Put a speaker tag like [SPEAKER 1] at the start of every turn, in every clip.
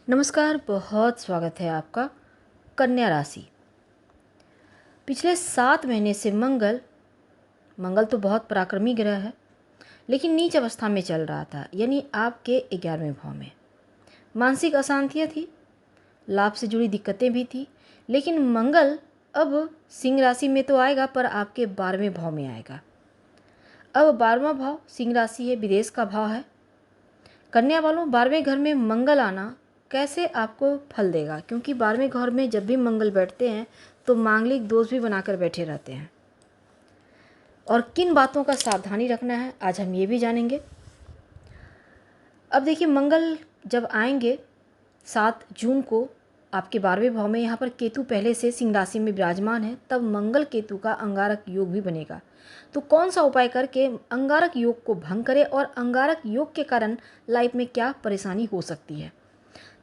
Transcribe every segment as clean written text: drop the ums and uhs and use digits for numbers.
[SPEAKER 1] नमस्कार, बहुत स्वागत है आपका। कन्या राशि। पिछले 7 महीने से मंगल मंगल तो बहुत पराक्रमी ग्रह है, लेकिन नीच अवस्था में चल रहा था, यानी आपके 11वें भाव में। मानसिक अशांतियाँ थी, लाभ से जुड़ी दिक्कतें भी थी, लेकिन मंगल अब सिंह राशि में तो आएगा, पर आपके 12वें भाव में आएगा। अब 12वां भाव सिंह राशि है, विदेश का भाव है। कन्या वालों, 12वें घर में मंगल आना कैसे आपको फल देगा, क्योंकि 12वें घर में जब भी मंगल बैठते हैं तो मांगलिक दोष भी बनाकर बैठे रहते हैं। और किन बातों का सावधानी रखना है, आज हम ये भी जानेंगे। अब देखिए, मंगल जब आएंगे 7 जून को आपके 12वें भाव में, यहाँ पर केतु पहले से सिंह राशि में विराजमान है, तब मंगल केतु का अंगारक योग भी बनेगा। तो कौन सा उपाय करके अंगारक योग को भंग करें और अंगारक योग के कारण लाइफ में क्या परेशानी हो सकती है,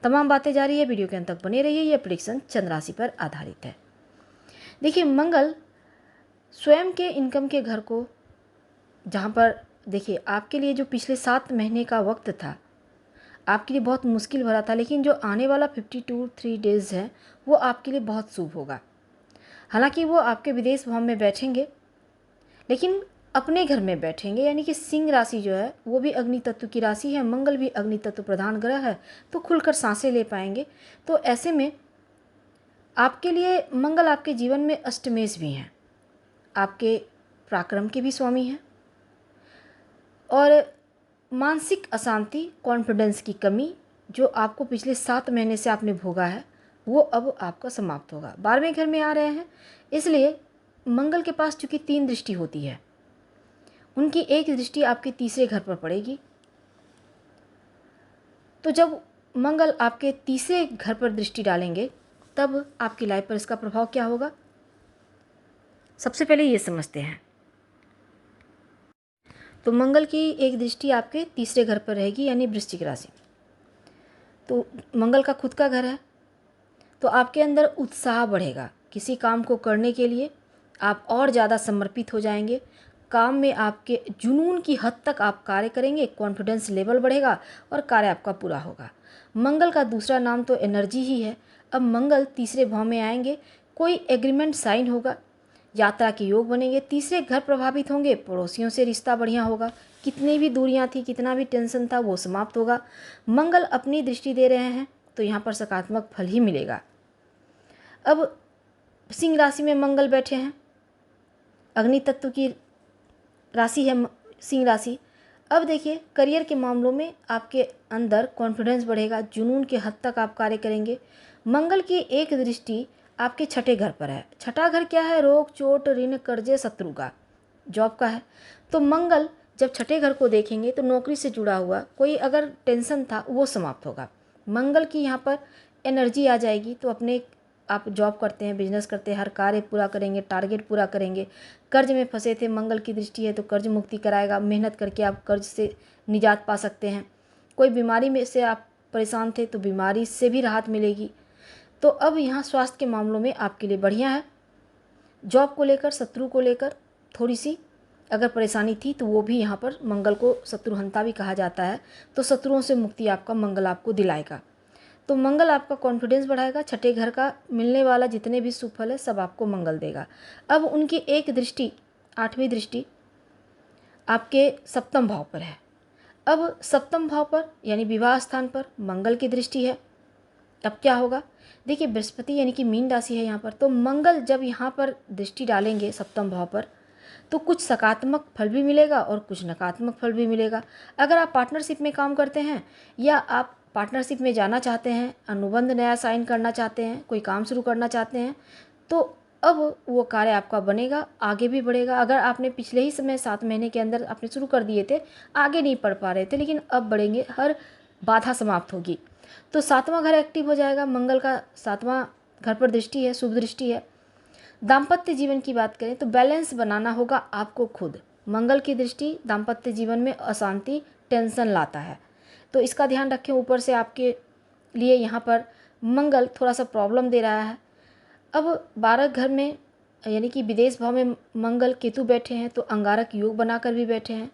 [SPEAKER 1] तमाम बातें जारी है। वीडियो के अंत तक बने रहिए। यह प्रेडिक्शन चंद्र राशि पर आधारित है। देखिए, मंगल स्वयं के इनकम के घर को, जहाँ पर देखिए आपके लिए जो पिछले 7 महीने का वक्त था आपके लिए बहुत मुश्किल भरा था, लेकिन जो आने वाला 52 डेज़ है वो आपके लिए बहुत शुभ होगा। हालांकि वो आपके विदेश भाव में बैठेंगे, लेकिन अपने घर में बैठेंगे, यानी कि सिंह राशि जो है वो भी अग्नि तत्व की राशि है, मंगल भी अग्नि तत्व प्रधान ग्रह है, तो खुलकर सांसें ले पाएंगे। तो ऐसे में आपके लिए मंगल आपके जीवन में अष्टमेश भी हैं, आपके पराक्रम के भी स्वामी हैं, और मानसिक अशांति, कॉन्फिडेंस की कमी जो आपको पिछले 7 महीने से आपने भोगा है वो अब आपका समाप्त होगा। 12वें घर में आ रहे हैं, इसलिए मंगल के पास चूंकि 3 दृष्टि होती है, उनकी एक दृष्टि आपके तीसरे घर पर पड़ेगी। तो जब मंगल आपके तीसरे घर पर दृष्टि डालेंगे तब आपकी लाइफ पर इसका प्रभाव क्या होगा, सबसे पहले ये समझते हैं। तो मंगल की एक दृष्टि आपके तीसरे घर पर रहेगी, यानी वृश्चिक राशि। तो मंगल का खुद का घर है, तो आपके अंदर उत्साह बढ़ेगा। किसी काम को करने के लिए आप और ज़्यादा समर्पित हो जाएंगे। काम में आपके जुनून की हद तक आप कार्य करेंगे, कॉन्फिडेंस लेवल बढ़ेगा और कार्य आपका पूरा होगा। मंगल का दूसरा नाम तो एनर्जी ही है। अब मंगल तीसरे भाव में आएंगे, कोई एग्रीमेंट साइन होगा, यात्रा के योग बनेंगे, तीसरे घर प्रभावित होंगे, पड़ोसियों से रिश्ता बढ़िया होगा, कितनी भी दूरियां थी, कितना भी टेंशन था वो समाप्त होगा। मंगल अपनी दृष्टि दे रहे हैं तो यहाँ पर सकारात्मक फल ही मिलेगा। अब सिंह राशि में मंगल बैठे हैं, अग्नि तत्व की राशि है सिंह राशि। अब देखिए, करियर के मामलों में आपके अंदर कॉन्फिडेंस बढ़ेगा, जुनून के हद तक आप कार्य करेंगे। मंगल की एक दृष्टि आपके छठे घर पर है। छठा घर क्या है, रोग, चोट, ऋण, कर्जे, शत्रु का, जॉब का है। तो मंगल जब छठे घर को देखेंगे तो नौकरी से जुड़ा हुआ कोई अगर टेंशन था वो समाप्त होगा। मंगल की यहाँ पर एनर्जी आ जाएगी, तो अपने आप जॉब करते हैं, बिजनेस करते हैं, हर कार्य पूरा करेंगे, टारगेट पूरा करेंगे। कर्ज में फंसे थे, मंगल की दृष्टि है तो कर्ज मुक्ति कराएगा। मेहनत करके आप कर्ज से निजात पा सकते हैं। कोई बीमारी में से आप परेशान थे तो बीमारी से भी राहत मिलेगी। तो अब यहाँ स्वास्थ्य के मामलों में आपके लिए बढ़िया है। जॉब को लेकर, शत्रु को लेकर थोड़ी सी अगर परेशानी थी तो वो भी यहाँ पर, मंगल को शत्रुहंता भी कहा जाता है, तो शत्रुओं से मुक्ति आपका मंगल आपको दिलाएगा। तो मंगल आपका कॉन्फिडेंस बढ़ाएगा। छठे घर का मिलने वाला जितने भी शुभ फल है सब आपको मंगल देगा। अब उनकी एक दृष्टि, 8वीं दृष्टि आपके सप्तम भाव पर है। अब सप्तम भाव पर यानी विवाह स्थान पर मंगल की दृष्टि है। अब क्या होगा, देखिए बृहस्पति यानी कि मीन राशि है यहाँ पर, तो मंगल जब यहाँ पर दृष्टि डालेंगे सप्तम भाव पर तो कुछ सकारात्मक फल भी मिलेगा और कुछ नकारात्मक फल भी मिलेगा। अगर आप पार्टनरशिप में काम करते हैं या आप पार्टनरशिप में जाना चाहते हैं, अनुबंध नया साइन करना चाहते हैं, कोई काम शुरू करना चाहते हैं, तो अब वो कार्य आपका बनेगा, आगे भी बढ़ेगा। अगर आपने पिछले ही समय 7 महीने के अंदर आपने शुरू कर दिए थे, आगे नहीं बढ़ पा रहे थे, लेकिन अब बढ़ेंगे, हर बाधा समाप्त होगी। तो 7वां घर एक्टिव हो जाएगा। मंगल का 7वां घर पर दृष्टि है, शुभ दृष्टि है। दाम्पत्य जीवन की बात करें तो बैलेंस बनाना होगा आपको खुद। मंगल की दृष्टि दाम्पत्य जीवन में अशांति, टेंशन लाता है, तो इसका ध्यान रखें। ऊपर से आपके लिए यहाँ पर मंगल थोड़ा सा प्रॉब्लम दे रहा है। अब 12 घर में यानी कि विदेश भाव में मंगल केतु बैठे हैं, तो अंगारक योग बनाकर भी बैठे हैं,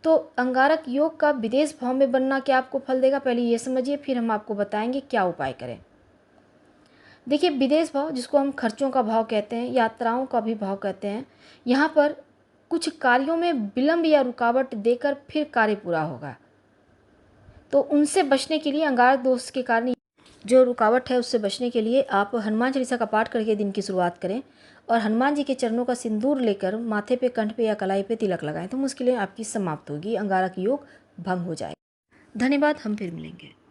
[SPEAKER 1] तो अंगारक योग का विदेश भाव में बनना क्या आपको फल देगा, पहले ये समझिए, फिर हम आपको बताएंगे क्या उपाय करें। देखिए, विदेश भाव जिसको हम खर्चों का भाव कहते हैं, यात्राओं का भी भाव कहते हैं, यहाँ पर कुछ कार्यों में विलंब या रुकावट देकर फिर कार्य पूरा होगा। तो उनसे बचने के लिए, अंगारक दोष के कारण जो रुकावट है उससे बचने के लिए आप हनुमान चालीसा का पाठ करके दिन की शुरुआत करें और हनुमान जी के चरणों का सिंदूर लेकर माथे पे, कंठ पे या कलाई पे तिलक लगाएं, तो मुश्किलें आपकी समाप्त होगी, अंगारक योग भंग हो जाएगा। धन्यवाद, हम फिर मिलेंगे।